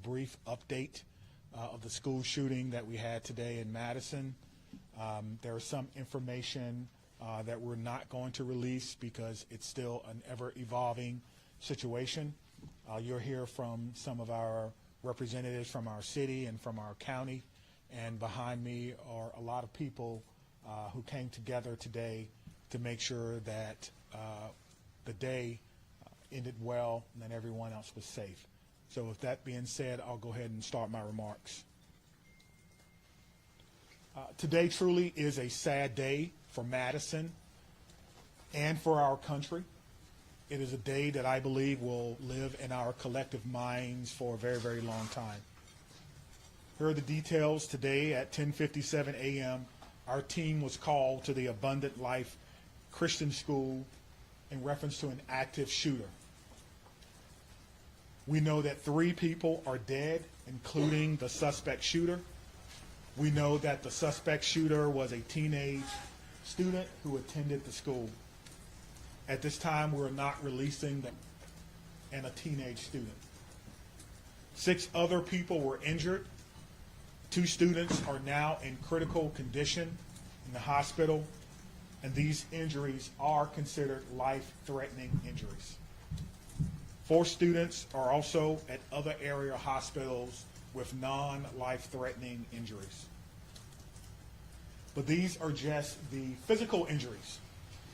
brief update of the school shooting that we had today in Madison. There is some information that we're not going to release because it's still an ever-evolving situation. You'll hear from some of our representatives from our city and from our county, and behind me are a lot of people who came together today to make sure that the day ended well and that everyone else was safe. So with that being said, I'll go ahead and start my remarks. Today truly is a sad day for Madison and for our country. It is a day that I believe will live in our collective minds for a very, very long time. Here are the details. Today at 10:57 a.m., our team was called to the Abundant Life Christian School in reference to an active shooter. We know that 3 people are dead, including the suspect shooter. We know that the suspect shooter was a teenage student who attended the school. At this time, we're not releasing them and a teenage student. 6 other people were injured. 2 students are now in critical condition in the hospital, and these injuries are considered life-threatening injuries. 4 students are also at other area hospitals with non-life-threatening injuries. But these are just the physical injuries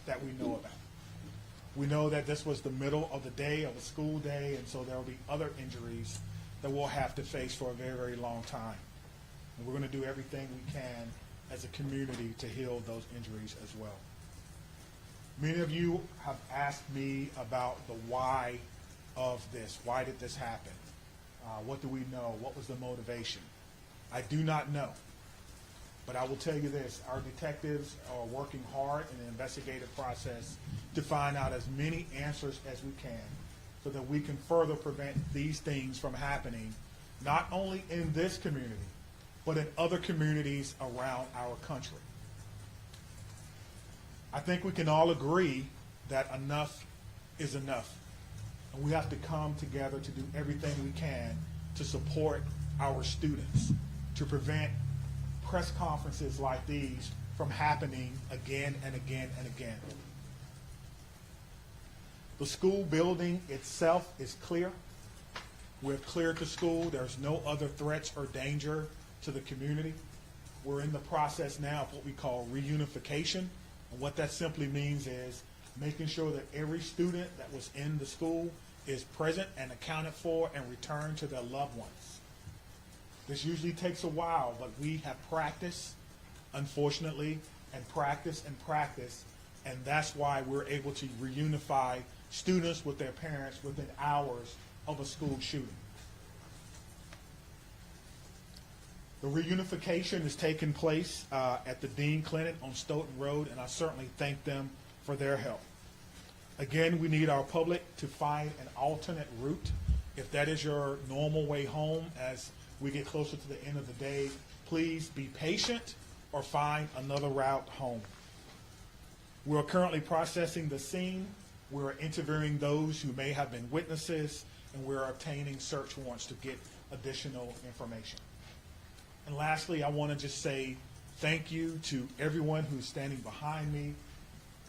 that we know about. We know that this was the middle of the day, of a school day, and so there will be other injuries that we'll have to face for a very, very long time. And we're going to do everything we can as a community to heal those injuries as well. Many of you have asked me about the why of this. Why did this happen? What do we know? What was the motivation? I do not know. But I will tell you this, our detectives are working hard in the investigative process to find out as many answers as we can so that we can further prevent these things from happening, not only in this community, but in other communities around our country. I think we can all agree that enough is enough. And we have to come together to do everything we can to support our students, to prevent press conferences like these from happening again and again and again. The school building itself is clear. We've cleared the school. There's no other threats or danger to the community. We're in the process now of what we call reunification. And what that simply means is making sure that every student that was in the school is present and accounted for and returned to their loved ones. This usually takes a while, but we have practiced, unfortunately, and practice, and that's why we're able to reunify students with their parents within hours of a school shooting. The reunification is taking place at the Dean Clinic on Stoughton Road, and I certainly thank them for their help. Again, we need our public to find an alternate route. If that is your normal way home as we get closer to the end of the day, please be patient or find another route home. We're currently processing the scene. We're interviewing those who may have been witnesses, and we're obtaining search warrants to get additional information. And lastly, I want to just say thank you to everyone who's standing behind me,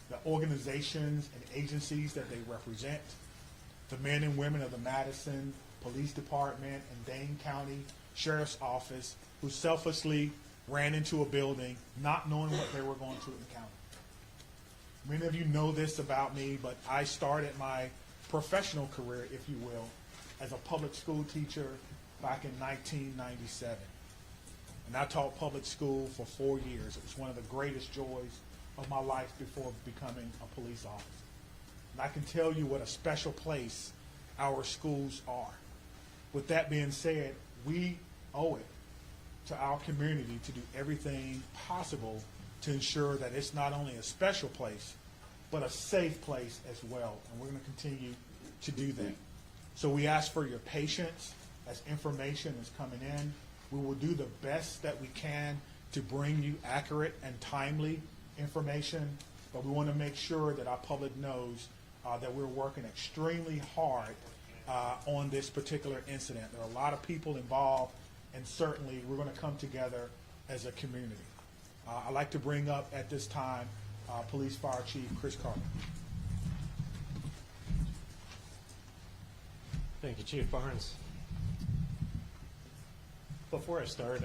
the organizations and agencies that they represent, the men and women of the Madison Police Department and Dane County Sheriff's Office who selflessly ran into a building not knowing what they were going to encounter. Many of you know this about me, but I started my professional career, if you will, as a public school teacher back in 1997. And I taught public school for 4 years. It was one of the greatest joys of my life before becoming a police officer. And I can tell you what a special place our schools are. With that being said, we owe it to our community to do everything possible to ensure that it's not only a special place, but a safe place as well. And we're going to continue to do that. So we ask for your patience as information is coming in. We will do the best that we can to bring you accurate and timely information, but we want to make sure that our public knows that we're working extremely hard on this particular incident. There are a lot of people involved, and certainly we're going to come together as a community. I'd like to bring up at this time Police Fire Chief Chris Carter. Thank you, Chief Barnes. Before I start,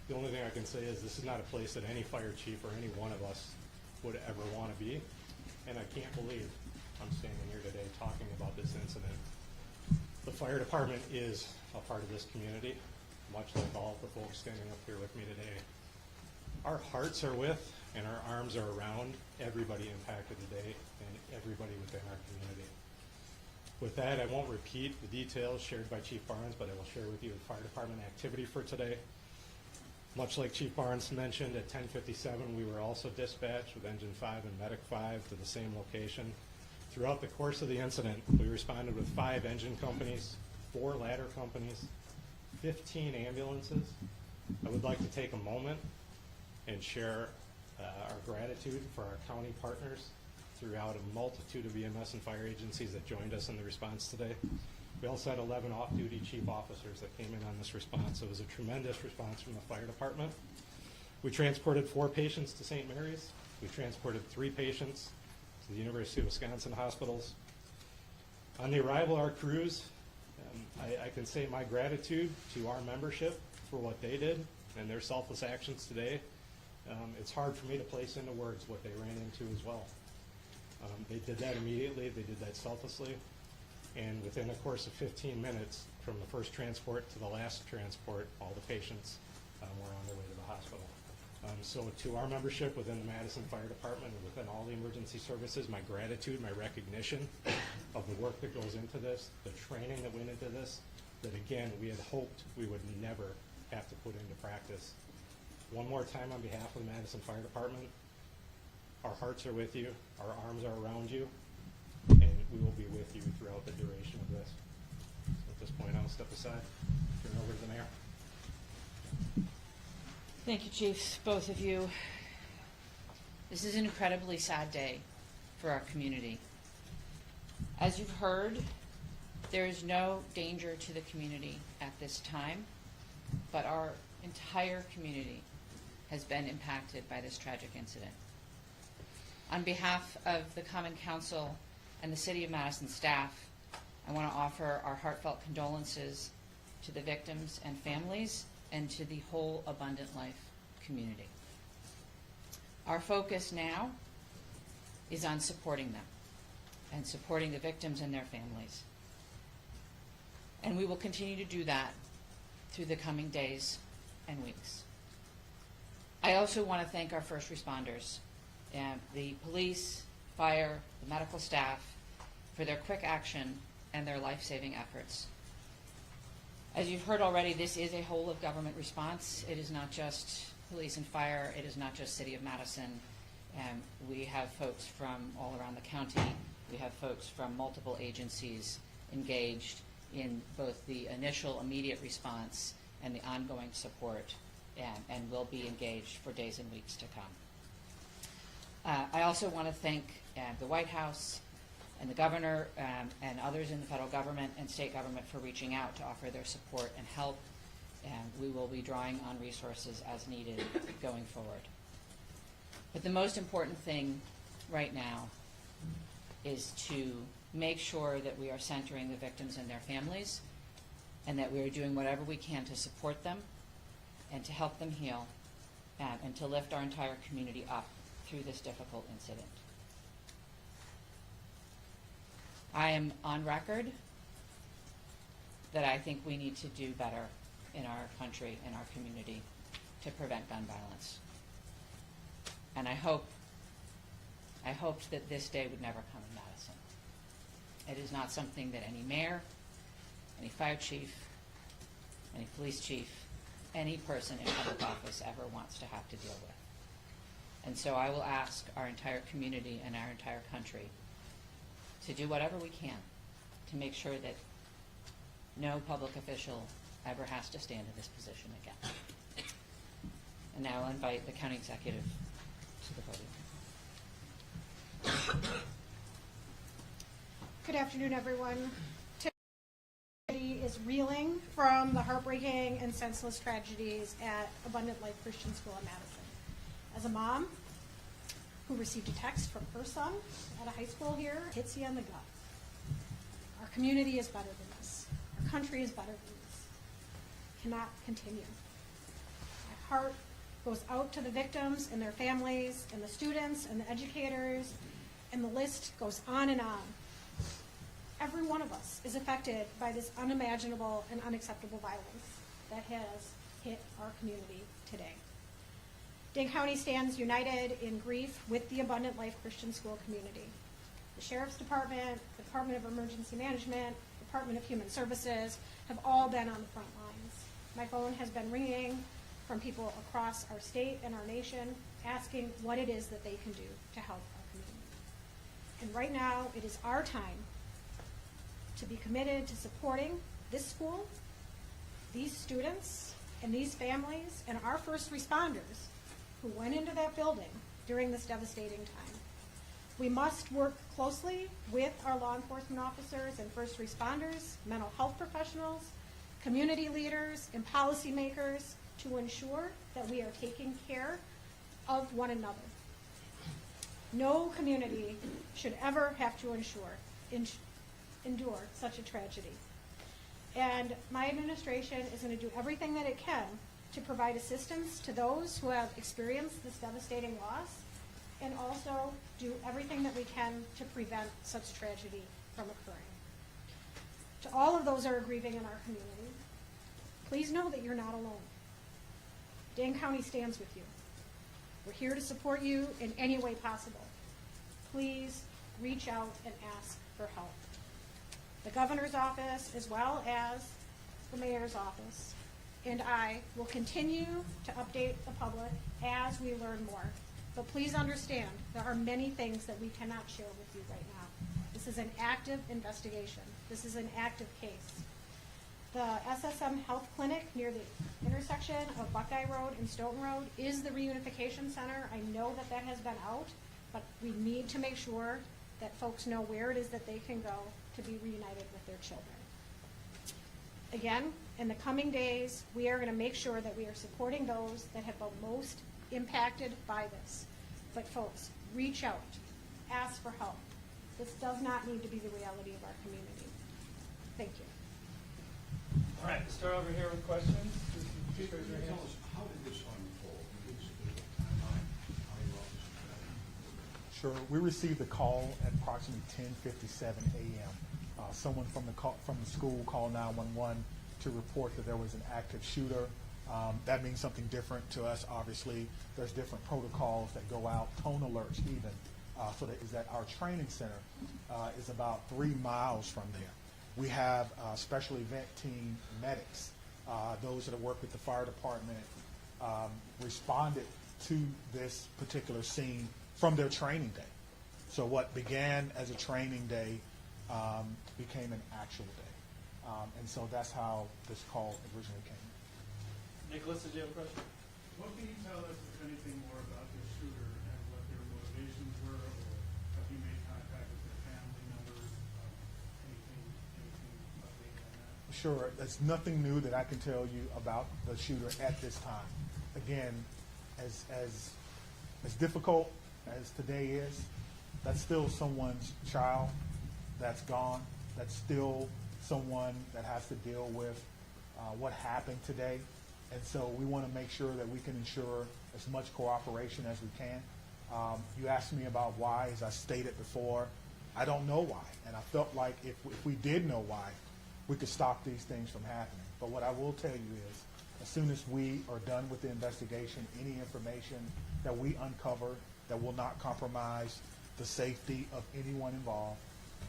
the only thing I can say is this is not a place that any fire chief or any one of us would ever want to be, and I can't believe I'm standing here today talking about this incident. The fire department is a part of this community, much like all the folks standing up here with me today. Our hearts are with and our arms are around everybody impacted today and everybody within our community. With that, I won't repeat the details shared by Chief Barnes, but I will share with you the fire department activity for today. Much like Chief Barnes mentioned, at 10:57, we were also dispatched with Engine 5 and Medic 5 to the same location. Throughout the course of the incident, we responded with 5 engine companies, 4 ladder companies, 15 ambulances. I would like to take a moment and share our gratitude for our county partners throughout a multitude of EMS and fire agencies that joined us in the response today. We also had 11 off-duty chief officers that came in on this response. It was a tremendous response from the fire department. We transported 4 patients to St. Mary's. We transported 3 patients to the University of Wisconsin hospitals. On the arrival of our crews, I can say my gratitude to our membership for what they did and their selfless actions today. It's hard for me to place into words what they ran into as well. They did that immediately, they did that selflessly, and within a course of 15 minutes, from the first transport to the last transport, all the patients were on their way to the hospital. So to our membership within the Madison Fire Department and within all the emergency services, my gratitude, my recognition of the work that goes into this, the training that went into this, that again, we had hoped we would never have to put into practice. One more time on behalf of the Madison Fire Department, our hearts are with you, our arms are around you, and we will be with you throughout the duration of this. So at this point, I'll step aside, turn it over to the mayor. Thank you, Chiefs, both of you. This is an incredibly sad day for our community. As you've heard, there is no danger to the community at this time, but our entire community has been impacted by this tragic incident. On behalf of the Common Council and the City of Madison staff, I want to offer our heartfelt condolences to the victims and families and to the whole Abundant Life community. Our focus now is on supporting them and supporting the victims and their families. And we will continue to do that through the coming days and weeks. I also want to thank our first responders, the police, fire, the medical staff, for their quick action and their life-saving efforts. As you've heard already, this is a whole of government response. It is not just police and fire. It is not just City of Madison. We have folks from all around the county. We have folks from multiple agencies engaged in both the initial immediate response and the ongoing support, and will be engaged for days and weeks to come. I also want to thank the White House and the governor and others in the federal government and state government for reaching out to offer their support and help. And we will be drawing on resources as needed going forward. But the most important thing right now is to make sure that we are centering the victims and their families, and that we are doing whatever we can to support them and to help them heal, and to lift our entire community up through this difficult incident. I am on record that I think we need to do better in our country, in our community, to prevent gun violence. And I hoped that this day would never come in Madison. It is not something that any mayor, any fire chief, any police chief, any person in public office ever wants to have to deal with. And so I will ask our entire community and our entire country to do whatever we can to make sure that no public official ever has to stand in this position again. And now I'll invite the county executive to the podium. Good afternoon, everyone. is reeling from the heartbreaking and senseless tragedies at Abundant Life Christian School in Madison. As a mom who received a text from her son at a high school here, it hits you in the gut. Our community is better than this. Our country is better than this. It cannot continue. My heart goes out to the victims and their families and the students and the educators, and the list goes on and on. Every one of us is affected by this unimaginable and unacceptable violence that has hit our community today. Dane County stands united in grief with the Abundant Life Christian School community. The Sheriff's Department, the Department of Emergency Management, Department of Human Services have all been on the front lines. My phone has been ringing from people across our state and our nation asking what it is that they can do to help our community. And right now, it is our time to be committed to supporting this school, these students, and these families, and our first responders who went into that building during this devastating time. We must work closely with our law enforcement officers and first responders, mental health professionals, community leaders, and policymakers to ensure that we are taking care of one another. No community should ever have to endure such a tragedy. And my administration is going to do everything that it can to provide assistance to those who have experienced this devastating loss, and also do everything that we can to prevent such tragedy from occurring. To all of those who are grieving in our community, please know that you're not alone. Dane County stands with you. We're here to support you in any way possible. Please reach out and ask for help. The governor's office, as well as the mayor's office, and I will continue to update the public as we learn more. But please understand, there are many things that we cannot share with you right now. This is an active investigation. This is an active case. The SSM Health Clinic near the intersection of Buckeye Road and Stoughton Road is the reunification center. I know that that has been out, but we need to make sure that folks know where it is that they can go to be reunited with their children. Again, in the coming days, we are going to make sure that we are supporting those that have been most impacted by this. But folks, reach out, ask for help. This does not need to be the reality of our community. Thank you. All right, let's start over here with questions. Can you tell us, how did this unfold? Can you give us a bit of a timeline, how you officers got Sure. We received a call at approximately 10:57 a.m. Someone from the school called 911 to report that there was an active shooter. That means something different to us, obviously. There's different protocols that go out, tone alerts even. So that is that our training center is about 3 miles from there. We have special event team medics, those that work with the fire department, responded to this particular scene from their training day. So what began as a training day became an actual day. And so that's how this call originally came. Nicholas, did you have a question? What can you tell us, if anything, more about the shooter and what their motivations were, or have you made contact with their family members? Anything updated on that? Sure, there's nothing new that I can tell you about the shooter at this time. Again, as difficult as today is, that's still someone's child that's gone. That's still someone that has to deal with what happened today. And so we want to make sure that we can ensure as much cooperation as we can. You asked me about why, as I stated before. I don't know why. And I felt like if we did know why, we could stop these things from happening. But what I will tell you is, as soon as we are done with the investigation, any information that we uncover that will not compromise the safety of anyone involved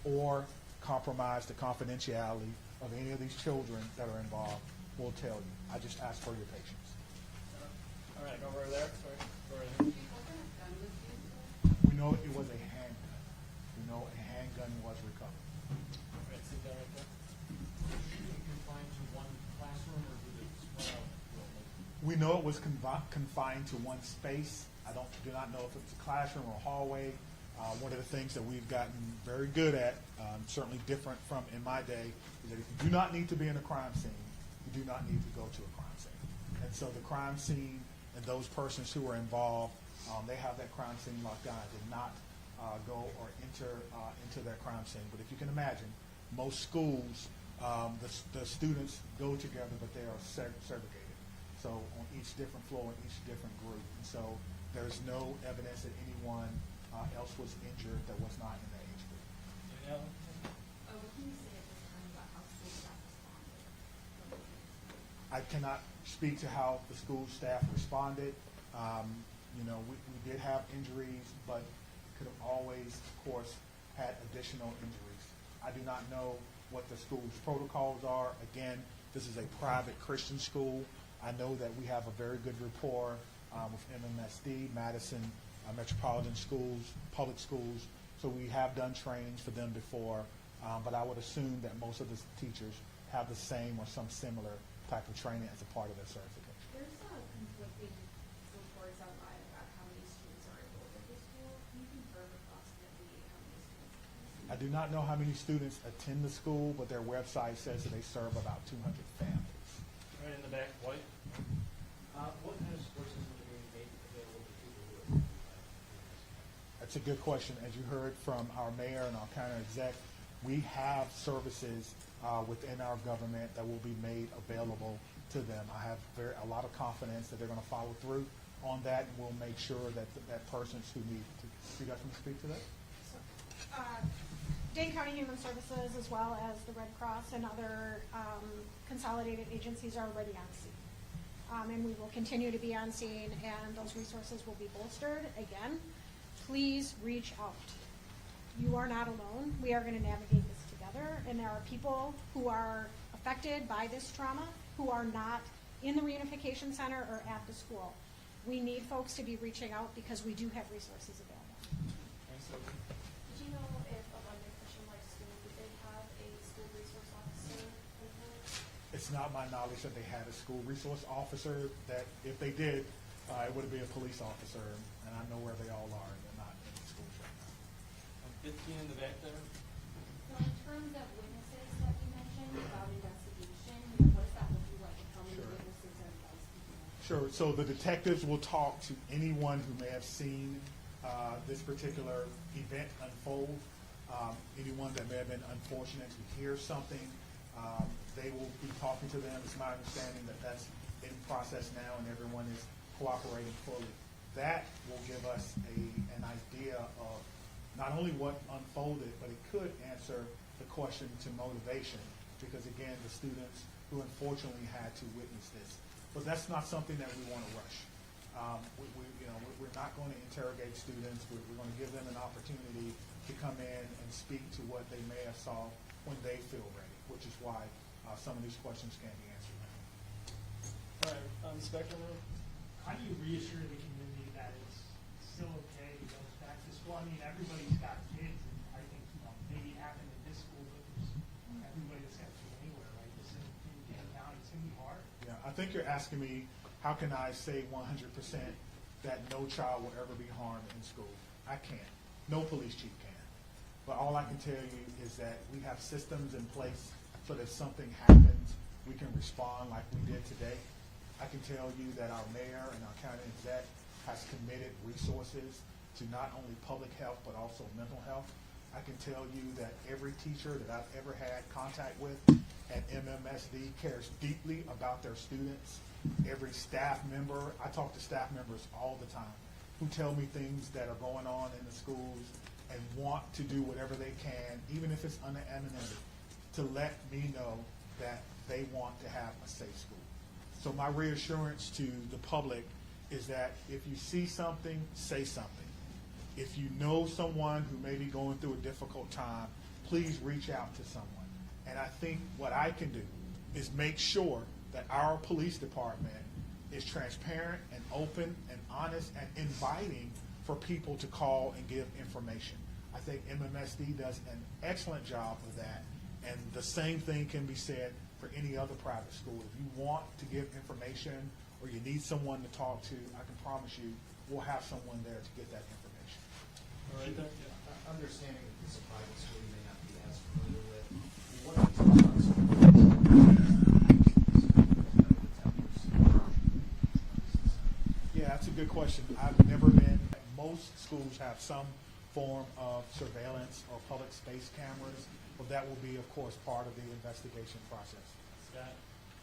or compromise the confidentiality of any of these children that are involved, we'll tell you. I just ask for your patience. All right, over there. Sorry. Go right ahead. We know it was a handgun. We know a handgun was recovered. All right, sit down right there. shooting confined to one classroom, or did it spread out globally? We know it was confined to one space. I do not know if it was a classroom or hallway. One of the things that we've gotten very good at, certainly different from in my day, is that if you do not need to be in a crime scene, you do not need to go to a crime scene. And so the crime scene and those persons who are involved, they have that crime scene locked down. I did not go or enter into that crime scene. But if you can imagine, most schools, the students go together, but they are segregated. So on each different floor, in each different group. And so there's no evidence that anyone else was injured that was not in that age group. Danielle? What can you say at this time about how school staff responded? I cannot speak to how the school staff responded. We did have injuries, but could have always, of course, had additional injuries. I do not know what the school's protocols are. Again, this is a private Christian school. I know that we have a very good rapport with MMSD, Madison Metropolitan Schools, public schools. So we have done trainings for them before, but I would assume that most of the teachers have the same or some similar type of training as a part of their certification. There's conflicting reports online about how many students are enrolled at the school. Can you confirm approximately how many students? I do not know how many students attend the school, but their website says that they serve about 200 families. Right in the back, White? What kind of courses are being made available to people who are? That's a good question. As you heard from our mayor and our county exec, we have services within our government that will be made available to them. I have a lot of confidence that they're going to follow through on that, and we'll make sure that persons who need to. You guys want to speak to that? Dane County Human Services, as well as the Red Cross and other consolidated agencies, are already on scene. And we will continue to be on scene, and those resources will be bolstered. Again, please reach out. You are not alone. We are going to navigate this together, and there are people who are affected by this trauma who are not in the reunification center or at the school. We need folks to be reaching out because we do have resources available. Thanks, Sophie. Did you know if Abundant Christian Life School, did they have a school resource officer with them? It's not my knowledge that they had a school resource officer. That if they did, it would be a police officer, and I know where they all are. They're not in the schools right now. 15 in the back there? So in terms of witnesses that you mentioned about investigation, what does that look like? How many Sure. witnesses are you guys speaking of? Sure. So the detectives will talk to anyone who may have seen this particular event unfold. Anyone that may have been unfortunate to hear something, they will be talking to them. It's my understanding that that's in process now, and everyone is cooperating fully. That will give us an idea of not only what unfolded, but it could answer the question to motivation, because again, the students who unfortunately had to witness this. But that's not something that we want to rush. We're not going to interrogate students. We're going to give them an opportunity to come in and speak to what they may have saw when they feel ready, which is why some of these questions can't be answered now. All right, Inspector Room? How do you reassure the community that it's still okay to go back to school? I mean, everybody's got kids, and I think, maybe it happened at this school, but there's everybody that's got kids anywhere, right? This is in Dane County, it's gonna be hard. Yeah, I think you're asking me, how can I say 100% that no child will ever be harmed in school? I can't. No police chief can. But all I can tell you is that we have systems in place so that if something happens, we can respond like we did today. I can tell you that our mayor and our county exec has committed resources to not only public health, but also mental health. I can tell you that every teacher that I've ever had contact with at MMSD cares deeply about their students. Every staff member, I talk to staff members all the time who tell me things that are going on in the schools and want to do whatever they can, even if it's unanonymity, to let me know that they want to have a safe school. So my reassurance to the public is that if you see something, say something. If you know someone who may be going through a difficult time, please reach out to someone. And I think what I can do is make sure that our police department is transparent and open and honest and inviting for people to call and give information. I think MMSD does an excellent job of that. And the same thing can be said for any other private school. If you want to give information or you need someone to talk to, I can promise you we'll have someone there to get that information. right there? Understanding that this is a private school you may not be as familiar with, what are the Yeah, that's a good question. I've never been, most schools have some form of surveillance or public space cameras, but that will be, of course, part of the investigation process. Scott?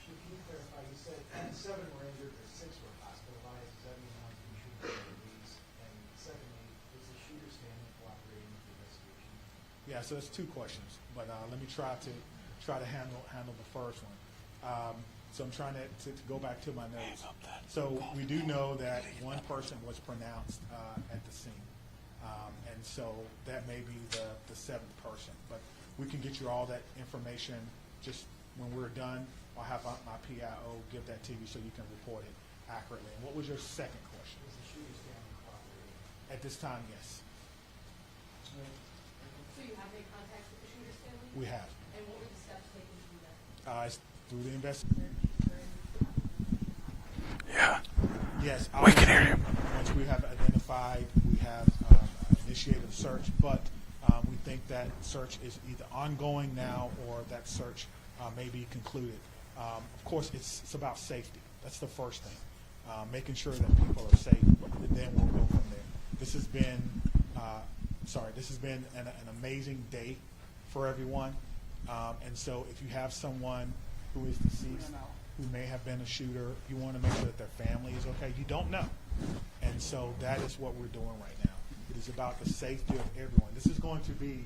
Can you clarify, you said 7 were injured, or 6 were hospitalized, does that mean how many shooters were released? And secondly, is the shooter's family cooperating with the investigation? Yeah, so that's 2 questions, but let me try to handle the first one. So I'm trying to go back to my notes. So we do know that one person was pronounced at the scene, and so that may be the 7th person. But we can get you all that information just when we're done. I'll have my PIO give that to you so you can report it accurately. And what was your second question? Is the shooter's family cooperating? At this time, yes, So you have made contact with the shooter's family? we have. And what were the steps taken to do that? It's through the investigation. Yeah. Yes. We can hear you. Once we have identified, we have initiated a search, but we think that search is either ongoing now or that search may be concluded. Of course, it's about safety. That's the first thing. Making sure that people are safe, and then we'll go from there. This has been, an amazing day for everyone. And so if you have someone who is deceased, who may have been a shooter, you want to make sure that their family is okay. You don't know. And so that is what we're doing right now. It is about the safety of everyone. This is going to be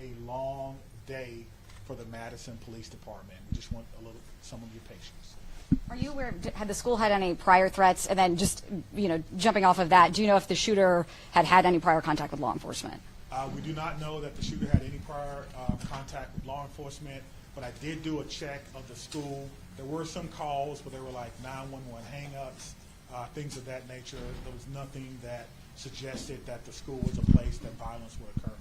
a long day for the Madison Police Department. We just want some of your patience. Are you aware, had the school had any prior threats? And then just, jumping off of that, do you know if the shooter had any prior contact with law enforcement? We do not know that the shooter had any prior contact with law enforcement, but I did do a check of the school. There were some calls, but they were like 911 hang-ups, things of that nature. There was nothing that suggested that the school was a place that violence would occur.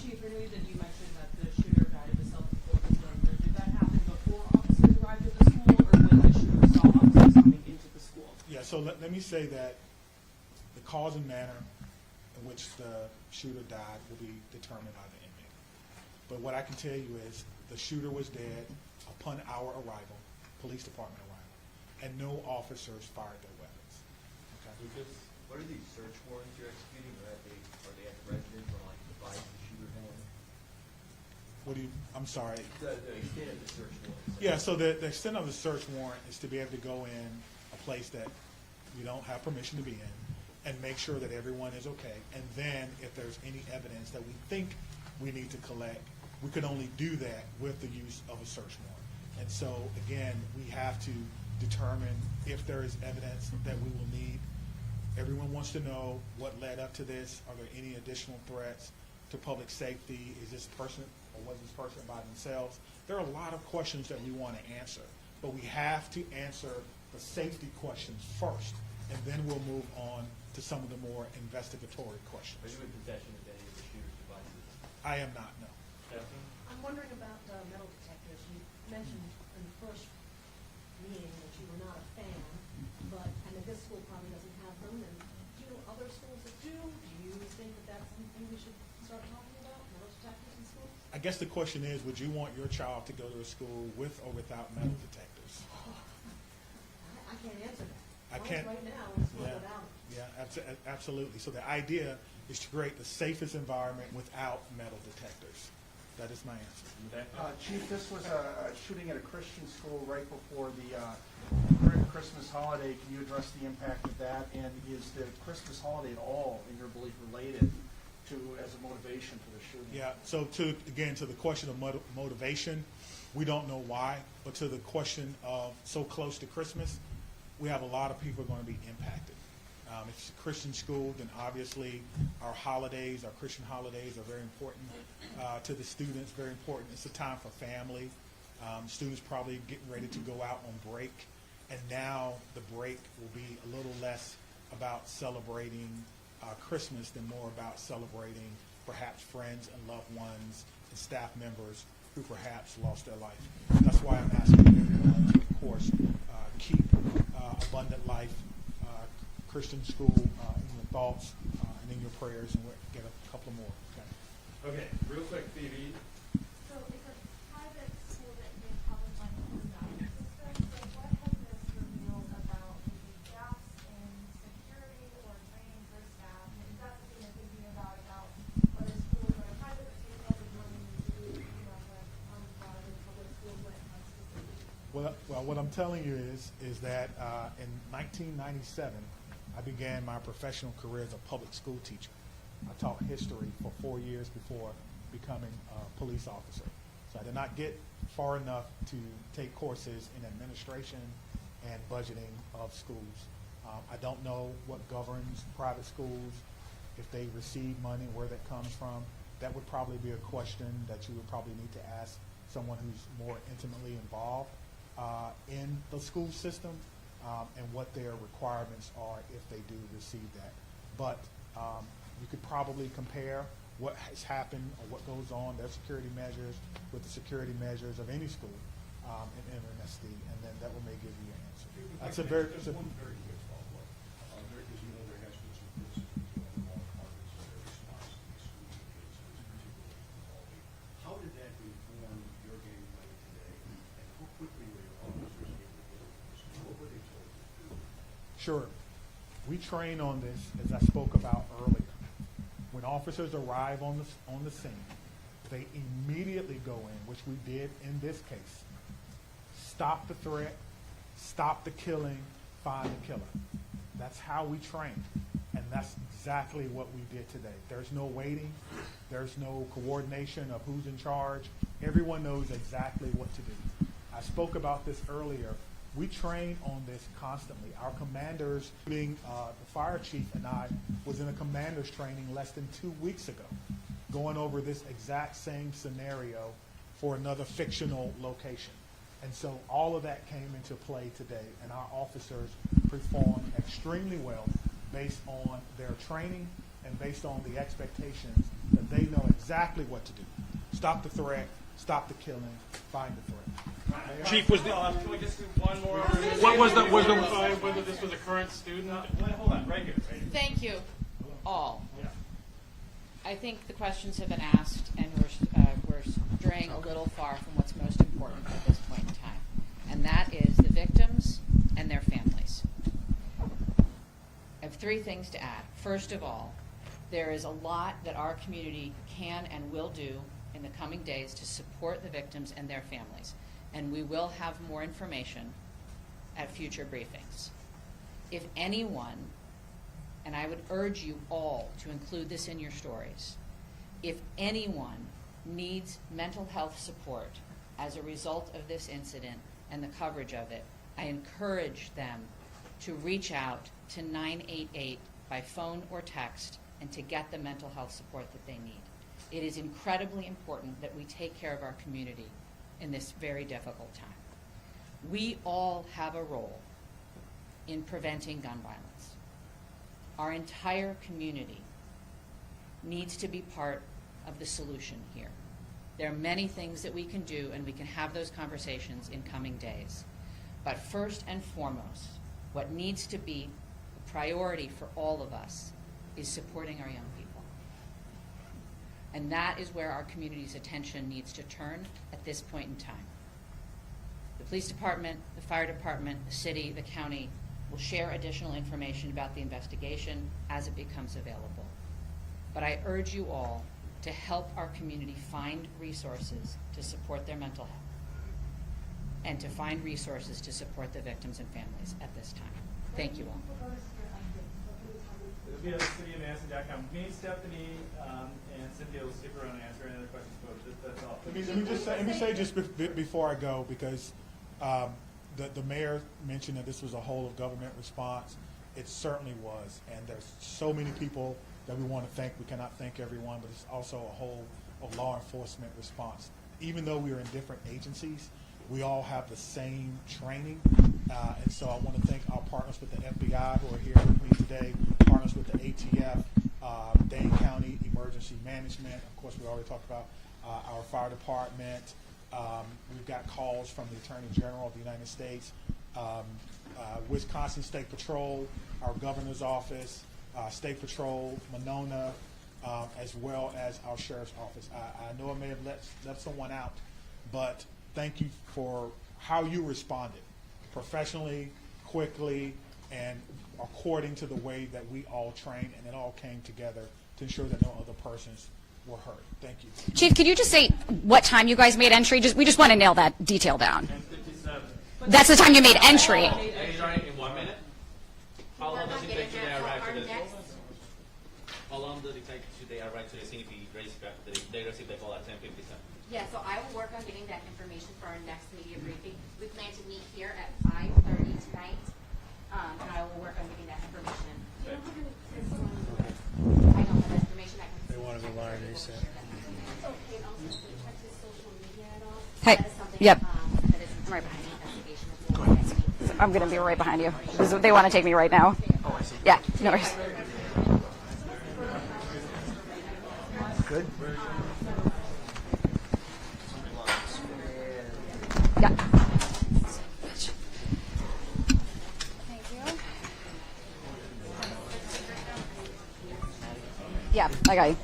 Chief, earlier that you mentioned that the shooter died of a self-inflicted burn. Did that happen before officers arrived at the school, or when the shooter saw officers coming into the school? Yeah, so let me say that the cause and manner in which the shooter died will be determined by the inmate. But what I can tell you is the shooter was dead upon our arrival, police department arrival, and no officers fired their weapons. Okay? Lucas, what are these search warrants you're executing? Are they at the residence or like the device the shooter had? What do you, I'm sorry. The extent of the search warrant. Yeah, so the extent of the search warrant is to be able to go in a place that we don't have permission to be in and make sure that everyone is okay. And then if there's any evidence that we think we need to collect, we could only do that with the use of a search warrant. And so, again, we have to determine if there is evidence that we will need. Everyone wants to know what led up to this. Are there any additional threats to public safety? Is this person or was this person by themselves? There are a lot of questions that we want to answer, but we have to answer the safety questions first, and then we'll move on to some of the more investigatory questions. Are you in possession of any of the shooter's devices? I am not, no. Stephanie? I'm wondering about metal detectors. You mentioned in the first meeting that you were not a fan, but I know this school probably doesn't have them, and do you know other schools that do? Do you think that that's something we should start talking about, metal detectors in schools? I guess the question is, would you want your child to go to a school with or without metal detectors? I can't answer that. I can't. Right now, it's not Yeah. without them. Yeah, absolutely. So the idea is to create the safest environment without metal detectors. That is my answer. Chief, this was a shooting at a Christian school right before the Christmas holiday. Can you address the impact of that? And is the Christmas holiday at all, in your belief, related to as a motivation for the shooting? Yeah, so to the question of motivation, we don't know why, but to the question of so close to Christmas, we have a lot of people going to be impacted. If it's a Christian school, then obviously our holidays, our Christian holidays are very important to the students, very important. It's a time for family. Students probably getting ready to go out on break, and now the break will be a little less about celebrating Christmas than more about celebrating perhaps friends and loved ones and staff members who perhaps lost their life. That's why I'm asking everyone to, of course, keep Abundant Life Christian School in your thoughts and in your prayers, and we're couple more. Okay, real quick, Phoebe, So it's a private school that they probably like the value system, so what has this revealed about maybe gaps in security or training for staff? And is that something you're thinking about whether schools that are private or state funded wanting to do, you know, with public schools when it comes to safety? Well, what I'm telling you is that in 1997, I began my professional career as a public school teacher. I taught history for 4 years before becoming a police officer. So I did not get far enough to take courses in administration and budgeting of schools. I don't know what governs private schools, if they receive money, where that comes from. That would probably be a question that you would probably need to ask someone who's more intimately involved in the school system and what their requirements are if they do receive that. But you could probably compare what has happened or what goes on, their security measures, with the security measures of any school in MMSD, and then that will may give you an answer. That's a very, Just one very quick follow-up. There, as you know, there has been some criticism of the law departments and their response to these school kids, particularly involving. How did that inform your game plan today, and how quickly were your officers able to get over this? What were they told to do? Sure. We train on this, as I spoke about earlier. When officers arrive on the scene, they immediately go in, which we did in this case. Stop the threat, stop the killing, find the killer. That's how we train, and that's exactly what we did today. There's no waiting. There's no coordination of who's in charge. Everyone knows exactly what to do. I spoke about this earlier. We train on this constantly. Our commanders, including the fire chief and I, was in a commander's training less than 2 weeks ago, going over this exact same scenario for another fictional location. And so all of that came into play today, and our officers performed extremely well based on their training and based on the expectations that they know exactly what to do. Stop the threat, stop the killing, find the threat. Chief, was the, can we just do one more? What was the- Whether this was a current student? Hold on, right here, right here. Thank you, all. Yeah. I think the questions have been asked, and we're straying a little far from what's most important at this point in time, and that is the victims and their families. I have 3 things to add. First of all, there is a lot that our community can and will do in the coming days to support the victims and their families, and we will have more information at future briefings. If anyone, and I would urge you all to include this in your stories, if anyone needs mental health support as a result of this incident and the coverage of it, I encourage them to reach out to 988 by phone or text and to get the mental health support that they need. It is incredibly important that we take care of our community in this very difficult time. We all have a role in preventing gun violence. Our entire community needs to be part of the solution here. There are many things that we can do, and we can have those conversations in coming days. But first and foremost, what needs to be a priority for all of us is supporting our young people. And that is where our community's attention needs to turn at this point in time. The police department, the fire department, the city, the county will share additional information about the investigation as it becomes available. But I urge you all to help our community find resources to support their mental health and to find resources to support the victims and families at this time. Thank you all. It'll be at cityofmadison.com. Me, Stephanie, and Cynthia will stick around and answer any other questions, but that's all. Let me say just before I go, because the mayor mentioned that this was a whole of government response. It certainly was, and there's so many people that we want to thank. We cannot thank everyone, but it's also a whole of law enforcement response. Even though we are in different agencies, we all have the same training, and so I want to thank our partners with the FBI who are here with me today, partners with the ATF, Dane County Emergency Management. Of course, we already talked about our fire department. We've got calls from the Attorney General of the United States, Wisconsin State Patrol, our governor's office, State Patrol, Monona, as well as our sheriff's office. I know I may have left someone out, but thank you for how you responded, professionally, quickly, and according to the way that we all trained, and it all came together to ensure that no other persons were hurt. Thank you. Chief, could you just say what time you guys made entry? We just want to nail that detail down. 10:57. That's the time you made entry. Sorry, in 1 minute? How long does it take till they arrive to the school? How long does it take till they arrive to the scene if they receive the call at 10:57? Yeah, so I will work on getting that information for our next media briefing. We plan to meet here at 5:30 tonight, and I will work on getting that information. I don't have that information. I can. They want to go live, they said. Okay, and also, if you check his social media at all, Hey, that is something, yep. that is right behind the investigation as well. I'm going to be right behind you. They want to take me right now. Yeah, no worries. Good. Yeah. Thank you. Yeah, I got you.